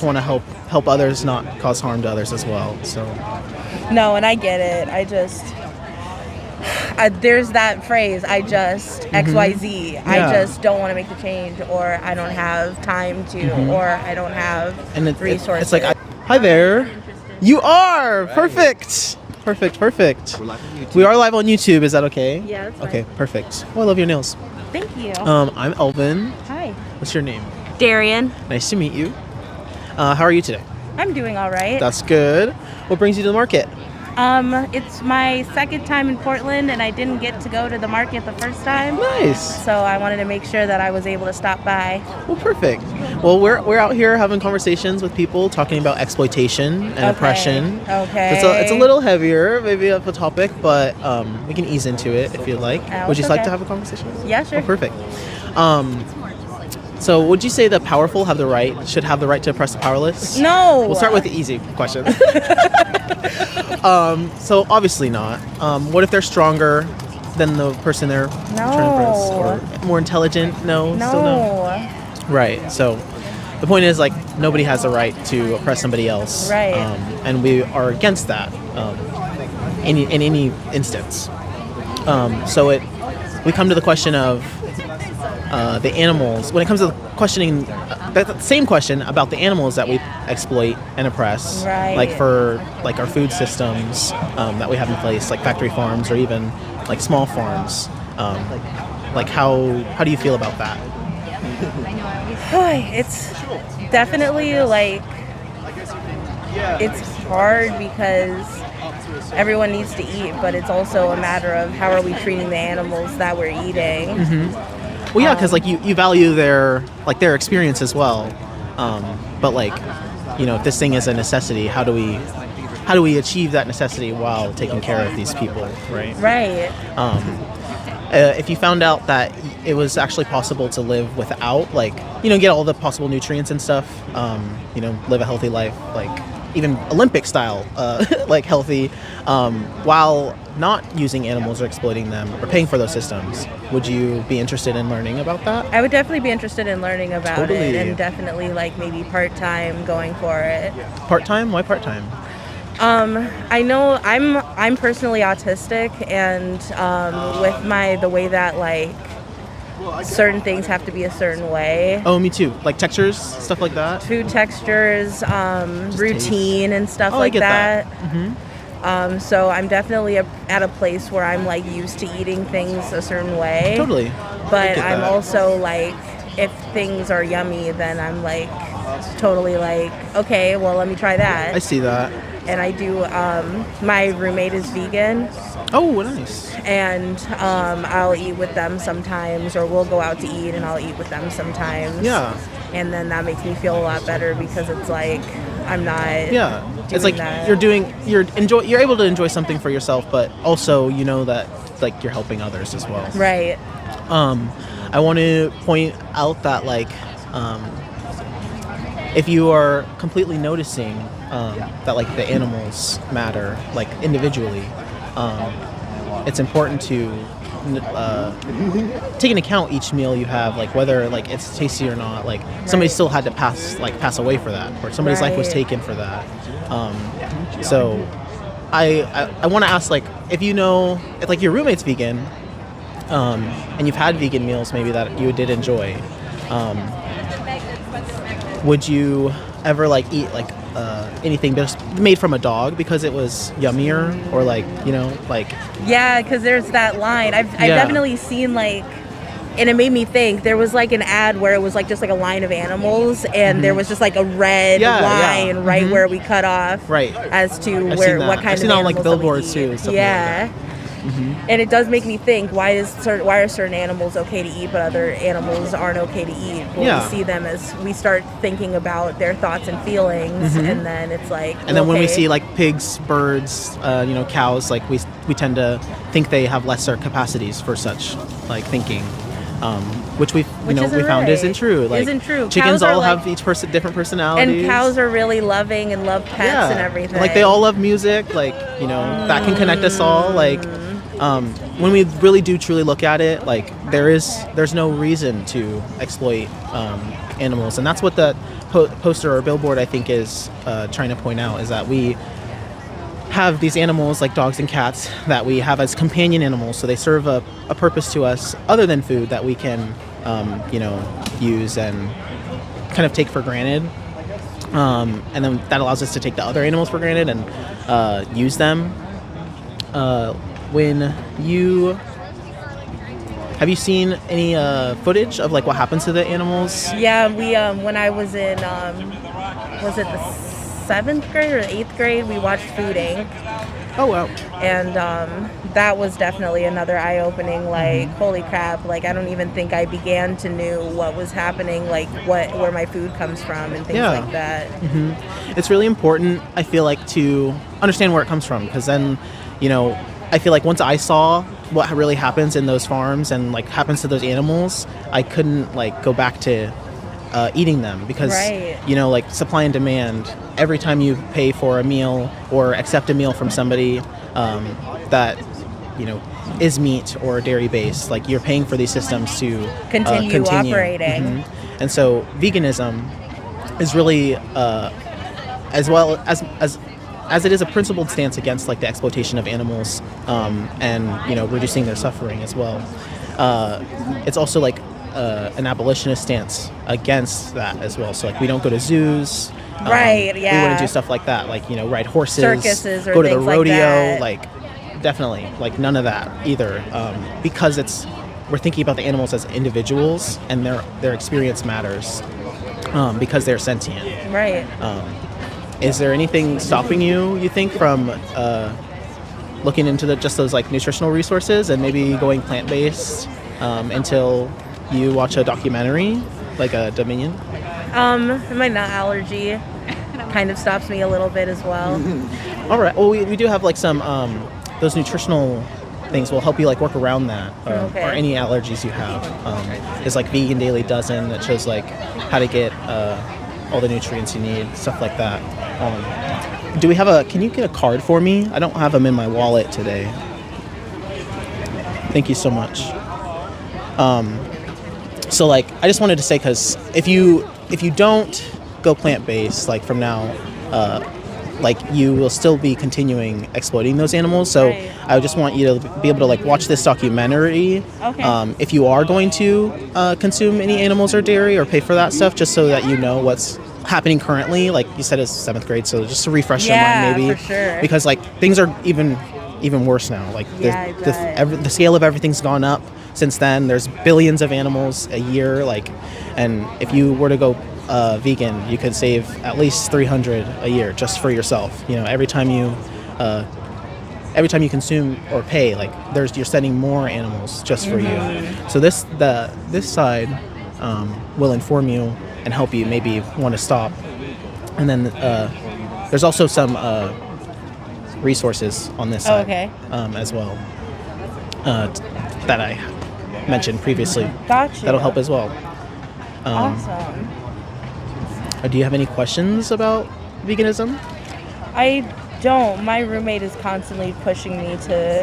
also want to help others, not cause harm to others as well. So no, and I get it. I just there's that phrase, I just XYZ. I just don't want to make the change, or I don't have time to, or I don't have resources. It's like, hi there. You are perfect. Perfect. We are live on YouTube. Is that okay? Yeah, that's fine. Okay, perfect. Well, I love your nails. Thank you. I'm Elvin. Hi. What's your name? Darian. Nice to meet you. How are you today? I'm doing all right. That's good. What brings you to the market? It's my second time in Portland, and I didn't get to go to the market the first time. Nice. So I wanted to make sure that I was able to stop by. Well, perfect. Well, we're out here having conversations with people, talking about exploitation and oppression. Okay. It's a little heavier, maybe of a topic, but we can ease into it if you'd like. Would you like to have a conversation? Yeah, sure. Oh, perfect. So would you say the powerful should have the right to oppress the powerless? No. We'll start with the easy question. So obviously not. What if they're stronger than the person they're trying to oppress? Or more intelligent? No. Still no. Right. So the point is, like, nobody has the right to oppress somebody else. Right. And we are against that in any instance. So we come to the question of the animals. When it comes to questioning that same question about the animals that we exploit and oppress, right. like for our food systems that we have in place, like factory farms or even like small farms, like how do you feel about that? It's definitely like, it's hard because everyone needs to eat, but it's also a matter of how are we treating the animals that we're eating. Mm-hmm. Well, yeah, because like you value their experience as well, but like, you know, if this thing is a necessity, how do we achieve that necessity while taking care of these people, right? Right. If you found out that it was actually possible to live without, like, you know, get all the possible nutrients and stuff, you know, live a healthy life, like even Olympic style, like healthy, while not using animals or exploiting them or paying for those systems, would you be interested in learning about that? I would definitely be interested in learning about Totally. it, and definitely like maybe part-time going for it. Part-time? Why part-time? I know I'm personally autistic, and with the way that like certain things have to be a certain way. Oh, me too. Like textures, stuff like that? Food textures, routine and stuff like that. Mm-hmm. So I'm definitely at a place where I'm like used to eating things a certain way. Totally. But I'm also like, if things are yummy, then I'm like totally like, okay, well, let me try that. I see that. And I do, my roommate is vegan. Oh, nice. And I'll eat with them sometimes, or we'll go out to eat and I'll eat with them sometimes. Yeah. And then that makes me feel a lot better because it's like I'm not it's like that. you're able to enjoy something for yourself, but also you know that like you're helping others as well. Right. I want to point out that like if you are completely noticing that like the animals matter like individually, it's important to take into account each meal you have, like whether like it's tasty or not, like somebody still had to pass away for that, or somebody's life was taken for that. So I want to ask, like, if you know if like your roommate's vegan, and you've had vegan meals maybe that you did enjoy, would you ever like eat like anything just made from a dog because it was yummier, or like, you know, like, yeah, because there's that line I've definitely seen, like, and it made me think there was like an ad where it was like just like a line of animals, and there was just like a red line right where we cut off as to what kind of animals. I've seen that on like billboards too. Yeah. Like that. And it does make me think, why are certain animals okay to eat but other animals aren't okay to eat? Well, we see them as we start thinking about their thoughts and feelings, and then it's like, and then when we see like pigs, birds, you know, cows, like we tend to think they have lesser capacities for such like thinking, which we found isn't true. Like, isn't true. Chickens all have each person different personalities, and cows are really loving and love pets and everything. Like they all love music, like, you know, that can connect us all. Like, when we really do truly look at it, like there's no reason to exploit animals, and that's what the poster or billboard, I think, is trying to point out is that we have these animals like dogs and cats that we have as companion animals, so they serve a purpose to us other than food that we can use and kind of take for granted, and then that allows us to take the other animals for granted and use them. Have you seen any footage of like what happens to the animals? Yeah, we when I was in was it the 7th grade or the 8th grade, we watched Food Inc. Oh wow. And that was definitely another eye-opening, like, holy crap, like I don't even think I began to know what was happening, like where my food comes from and things like that. It's really important, I feel like, to understand where it comes from, because then, I feel like once I saw what really happens in those farms and like happens to those animals, I couldn't like go back to eating them, because like supply and demand, every time you pay for a meal or accept a meal from somebody that is meat or dairy based, like you're paying for these systems to continue operating. And so veganism is really as well as it is a principled stance against like the exploitation of animals and reducing their suffering as well. It's also like an abolitionist stance against that as well. So like we don't go to zoos. We wouldn't do stuff like that, like ride horses, circuses, or go to the rodeo, like definitely like none of that either, because we're thinking about the animals as individuals and their experience matters, because they're sentient. Is there anything stopping you think, from looking into just those like nutritional resources and maybe going plant-based until you watch a documentary like a Dominion? My nut allergy kind of stops me a little bit as well. All right. Well, we do have like some those nutritional things will help you like work around that, or any allergies you have. There's like Vegan Dailey Dozen that shows like how to get all the nutrients you need, stuff like that. Can you get a card for me? I don't have them in my wallet today. Thank you so much. So like, I just wanted to say, because if you don't go plant-based, like from now, like you will still be continuing exploiting those animals. So I just want you to be able to like watch this documentary. If you are going to consume any animals or dairy or pay for that stuff, just so that you know what's happening currently. Like you said, it's 7th grade, so just to refresh your mind, maybe, for sure. Because like things are even worse now. Like the scale of everything's gone up since then. There's billions of animals a year, like, and if you were to go vegan, you could save at least $300 a year just for yourself. Every time you consume or pay, like you're sending more animals just for you. So this side will inform you and help you maybe want to stop. And then there's also some resources on this side as well that I mentioned previously. Gotcha. That'll help as well. Awesome. Do you have any questions about veganism? I don't. My roommate is constantly pushing me to...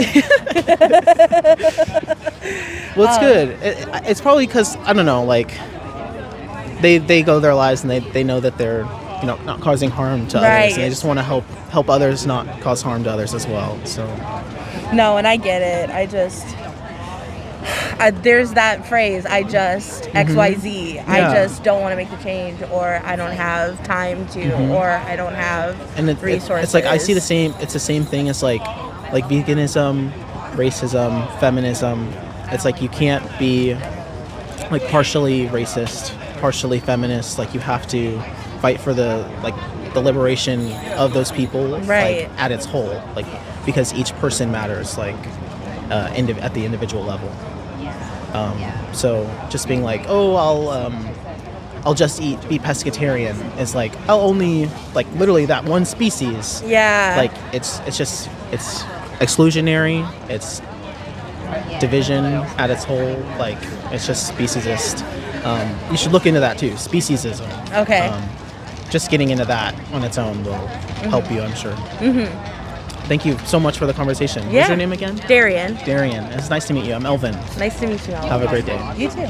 Well, it's good. It's probably because, I don't know, like, they go their lives and they know that they're not causing harm to others, and they just want to help others not cause harm to others as well. So no, and I get it. I just there's that phrase, I just XYZ. I just don't want to make the change, or I don't have time to, or I don't have resources. It's like I see the same. It's the same thing as like veganism, racism, feminism. It's like you can't be like partially racist, partially feminist. Like you have to fight for the liberation of those people, like, at its whole, like, because each person matters, like at the individual level. So just being like, oh, I'll just be pescatarian is like, I'll only like literally that one species. Like it's exclusionary. It's division at its whole. Like it's just speciesist. You should look into that too, speciesism. Just getting into that on its own will help you, I'm sure. Thank you so much for the conversation. What's your name again? Darian. Darian. It's nice to meet you. I'm Elvin. Nice to meet you, Elvin. Have a great day. You too.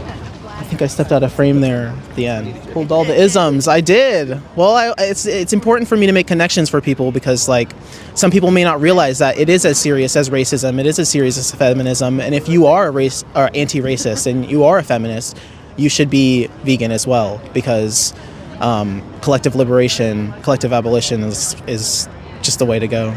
I think I stepped out of frame there at the end. Pulled all the isms. I did. Well, it's important for me to make connections for people because, like, some people may not realize that it is as serious as racism. It is as serious as feminism. And if you are a race or anti-racist and you are a feminist, you should be vegan as well because collective liberation, collective abolition is just the way to go.